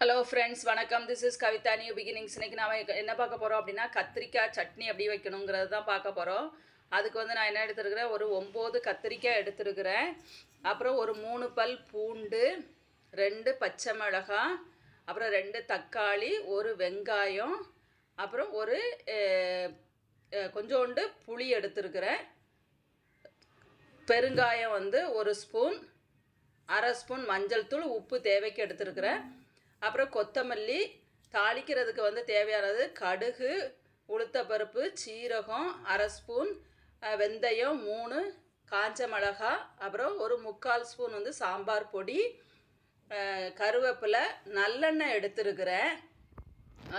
Hello friends, வணக்கம். This is Kavitha, new beginnings. இன்றைக்கி நான் என்ன பார்க்க போகிறோம் அப்படின்னா, கத்திரிக்காய் சட்னி எப்படி வைக்கணுங்கிறது தான் பார்க்க போகிறோம். அதுக்கு நான் என்ன எடுத்துருக்கிறேன், ஒரு 9 கத்திரிக்காய் எடுத்துருக்கிறேன். அப்புறம் ஒரு 3 பல் பூண்டு, 2 பச்சை மிளகாய், அப்புறம் 2 தக்காளி, ஒரு வெங்காயம், அப்புறம் ஒரு கொஞ்சோண்டு புளி எடுத்துருக்கிறேன். பெருங்காயம் 1 ஸ்பூன், அரை ஸ்பூன் மஞ்சள் தூள், உப்பு தேவைக்கு எடுத்துருக்கிறேன். அப்புறம் கொத்தமல்லி, தாளிக்கிறதுக்கு தேவையானது கடுகு, உளுத்தப்பருப்பு, சீரகம் அரை ஸ்பூன், வெந்தயம் 3, காஞ்ச மிளகாய், அப்புறம் ஒரு 3/4 ஸ்பூன் சாம்பார் பொடி, கருவேப்பிலை, நல்லெண்ணெய் எடுத்துருக்கிறேன்.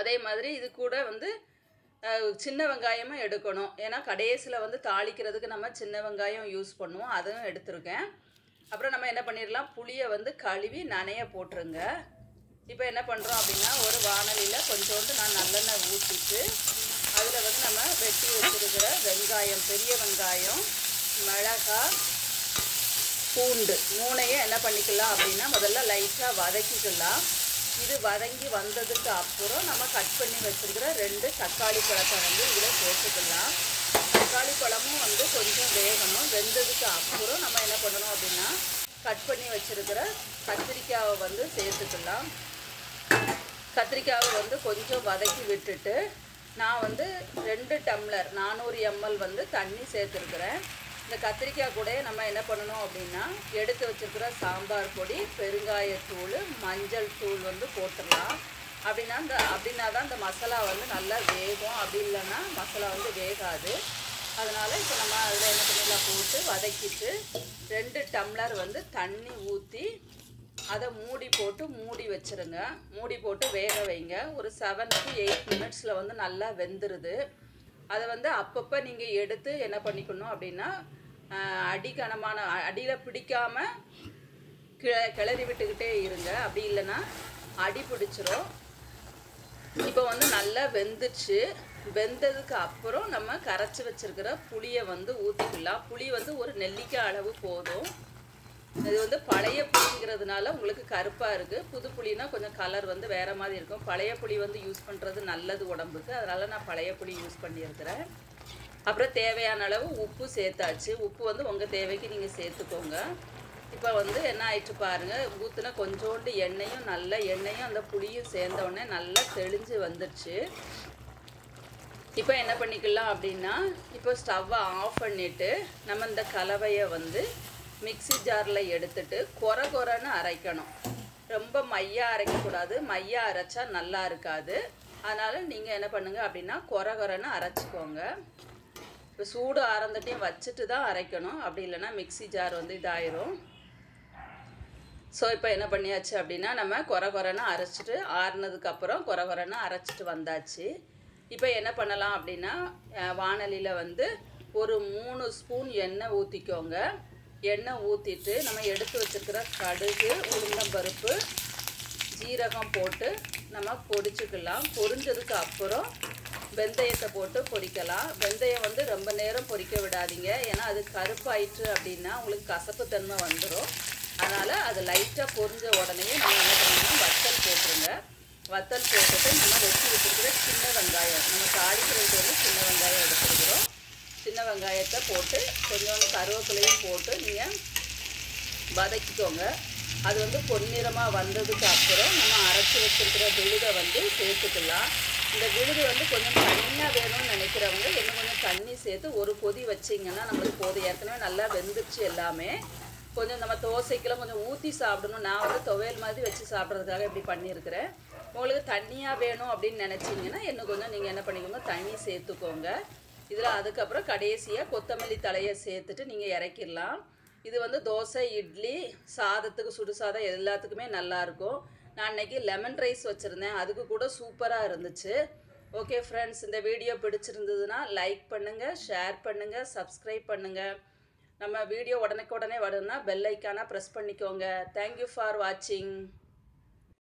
அதே மாதிரி இது கூட சின்ன வெங்காயமும் எடுக்கணும். ஏன்னா கடைசியில் தாளிக்கிறதுக்கு நம்ம சின்ன வெங்காயம் யூஸ் பண்ணுவோம். அதுவும் எடுத்துருக்கேன். அப்புறம் நம்ம என்ன பண்ணிடலாம், புளியை கழுவி நனைய போட்டுருங்க. இப்போ என்ன பண்ணுறோம் அப்படின்னா, ஒரு வாணலியில் கொஞ்சோண்டு நான் நல்லெண்ணெய் ஊற்றிட்டு அதில் நம்ம வெட்டி வச்சுருக்கிற வெங்காயம், பெரிய வெங்காயம், மிளகாய், பூண்டு 3ஐயும் என்ன பண்ணிக்கலாம் அப்படின்னா, முதல்ல லைட்டாக வதக்கிக்கலாம். இது வதங்கி வந்ததுக்கு அப்புறம் நம்ம கட் பண்ணி வச்சுருக்கிற 2 தக்காளி பழத்தை இதில் சேர்த்துக்கலாம். தக்காளி பழமும் கொஞ்சம் வேகணும். வெந்ததுக்கு அப்புறம் நம்ம என்ன பண்ணணும் அப்படின்னா, கட் பண்ணி வச்சுருக்கிற கத்திரிக்காயை சேர்த்துக்கலாம். கத்திரிக்காவை கொஞ்சம் வதக்கி விட்டுட்டு நான் 2 டம்ளர் 400 ml தண்ணி சேர்த்துருக்குறேன். இந்த கத்திரிக்காய் கூட நம்ம என்ன பண்ணணும் அப்படின்னா, எடுத்து வச்சுருக்கிற சாம்பார் பொடி, பெருங்காயத்தூள், மஞ்சள் தூள் போட்டுடலாம். அப்படின்னா தான் இந்த மசாலா நல்லா வேகும். அப்படி இல்லைன்னா மசாலா வேகாது. அதனால் இப்போ நம்ம அதில் என்ன பண்ணிடலாம், போட்டு வதக்கிட்டு 2 டம்ளர் தண்ணி ஊற்றி அதை மூடி வச்சுருங்க. மூடி போட்டு வேக வைங்க. ஒரு 7 to 8 மினிட்ஸில் நல்லா வெந்துருது. அதை அப்பப்போ நீங்கள் எடுத்து என்ன பண்ணிக்கணும் அப்படின்னா, அடியில் பிடிக்காமல் கிளறி விட்டுக்கிட்டே இருங்க. அப்படி இல்லைன்னா அடி பிடிச்சிரும். இப்போ நல்லா வெந்துச்சு. வெந்ததுக்கு அப்புறம் நம்ம கரைச்சி வச்சுருக்கிற புளியை ஊற்றிக்கலாம். புளி ஒரு நெல்லிக்காய் அளவு போதும். இது பழைய புளிங்கிறதுனால உங்களுக்கு கருப்பாக இருக்குது. புது புளினா கொஞ்சம் கலர் வேறு மாதிரி இருக்கும். பழைய புளி யூஸ் பண்ணுறது நல்லது உடம்புக்கு. அதனால் நான் பழைய புளி யூஸ் பண்ணியிருக்கிறேன். அப்புறம் தேவையான அளவு உப்பு சேர்த்தாச்சு. உப்பு உங்கள் தேவைக்கு நீங்கள் சேர்த்துக்கோங்க. இப்போ என்ன ஆயிடுச்சு பாருங்கள், ஊற்றுனா கொஞ்சோண்டு எண்ணெயும், நல்ல எண்ணெயும் அந்த புளியும் சேர்ந்தோடனே நல்லா தெளிஞ்சு வந்துடுச்சு. இப்போ என்ன பண்ணிக்கலாம் அப்படின்னா, இப்போ ஸ்டவ்வை ஆஃப் பண்ணிவிட்டு நம்ம இந்த கலவையை மிக்ஸி ஜாரில் எடுத்துட்டு கொரன்னு அரைக்கணும். ரொம்ப மையாக அரைக்கக்கூடாது. மையாக அரைச்சா நல்லா இருக்காது. அதனால் நீங்கள் என்ன பண்ணுங்கள் அப்படின்னா, கொரன்னு அரைச்சிக்கோங்க. இப்போ சூடு ஆரம்பத்தையும் வச்சுட்டு தான் அரைக்கணும். அப்படி இல்லைன்னா மிக்ஸி ஜார் இதாயிரும். ஸோ இப்போ என்ன பண்ணியாச்சு அப்படின்னா, நம்ம கொரன்னு அரைச்சிட்டு ஆறுனதுக்கப்புறம் கொரன்னு அரைச்சிட்டு வந்தாச்சு. இப்போ என்ன பண்ணலாம் அப்படின்னா, வாணலியில் ஒரு 3 ஸ்பூன் எண்ணெய் ஊற்றிக்கோங்க. எண்ணெய் ஊற்றிட்டு நம்ம எடுத்து வச்சுருக்கிற கடுகு, உளுந்தம்பருப்பு, ஜீரகம் போட்டு நம்ம பொரிச்சுக்கலாம். பொரிஞ்சதுக்கு அப்புறம் வெந்தயத்தை போட்டு பொரிக்கலாம். வெந்தயம் ரொம்ப நேரம் பொரிக்க விடாதீங்க. ஏன்னா அது கருப்பாயிற்று அப்படின்னா உங்களுக்கு கசப்புத்தன்மை வந்துடும். அதனால் அது லைட்டாக பொரிஞ்ச உடனே நம்ம என்ன பண்ணணும், வத்தல் போட்டுருங்க. வத்தல் போட்டுட்டு நம்ம வெட்டி வச்சுருக்கிற சின்ன வெங்காயம், நம்ம தாளிக்கிறதுக்கு சின்ன வெங்காயம் எடுத்துருக்குறோம். சின்ன வெங்காயத்தை போட்டு கொஞ்சோண்டு கருவேப்பிலையும் போட்டு நீங்கள் வதக்கிக்கோங்க. அது பொன்னிறமாக வந்ததுக்கு அப்புறம் நம்ம அரைச்சி வச்சுருக்கிற விழுதை சேர்த்துக்கலாம். இந்த விழுது கொஞ்சம் தண்ணியாக வேணும்னு நினைக்கிறவங்க இன்னும் கொஞ்சம் தண்ணி சேர்த்து ஒரு கொதி வச்சிங்கன்னா நம்மளுக்கு போதும். ஏற்கனவே நல்லா வெந்துருச்சு எல்லாமே. கொஞ்சம் நம்ம தோசைக்கெல்லாம் கொஞ்சம் ஊற்றி சாப்பிடணும். நான் துவையல் மாதிரி வச்சு சாப்பிட்றதுக்காக இப்படி பண்ணியிருக்கிறேன். உங்களுக்கு தண்ணியாக வேணும் அப்படின்னு நினச்சிங்கன்னா இன்னும் கொஞ்சம் நீங்கள் என்ன பண்ணிக்கோங்க, தண்ணி சேர்த்துக்கோங்க. இதில் அதுக்கப்புறம் கடைசியாக கொத்தமல்லி தலையை சேர்த்துட்டு நீங்கள் இறக்கிடலாம். இது தோசை, இட்லி, சாதத்துக்கு, சுடு சாதம் எல்லாத்துக்குமே நல்லாயிருக்கும். நான் இன்றைக்கி லெமன் ரைஸ் வச்சுருந்தேன். அதுக்கு கூட சூப்பராக இருந்துச்சு. ஓகே ஃப்ரெண்ட்ஸ், இந்த வீடியோ பிடிச்சிருந்ததுன்னா லைக் பண்ணுங்கள், ஷேர் பண்ணுங்கள், சப்ஸ்கிரைப் பண்ணுங்கள். நம்ம வீடியோ உடனே வரணும்னா பெல் ஐக்கானை ப்ரெஸ் பண்ணிக்கோங்க. தேங்க்யூ ஃபார் வாட்சிங்.